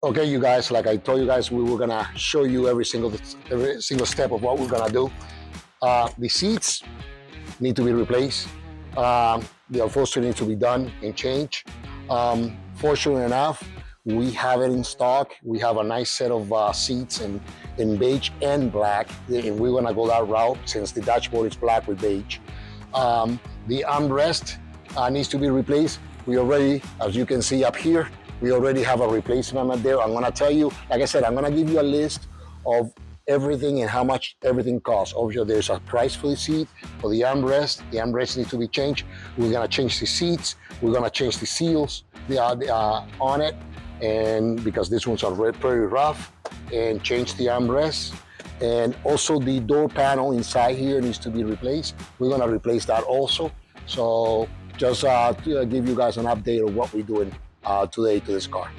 Okay, you guys, like I told you guys, we were gonna show you every single step of what we're gonna do. The seats need to be replaced. The upholstery needs to be done and changed. Fortunately enough, we have it in stock. We have a nice set of seats in beige and black, and we're gonna go that route since the dashboard is black with beige. The armrest needs to be replaced. We already, as you can see up here, we already have a replacement on there. I'm gonna tell you, like I said, I'm gonna give you a list of everything and how much everything costs. Obviously, there's a price for the seat, for the armrest. The armrest needs to be changed. We're gonna change the seats. We're gonna change the seals on it, and because these ones are pretty rough, and change the armrest. And also the door panel inside here needs to be replaced. We're gonna replace that also. So just to give you guys an update of what we're doing today to this car.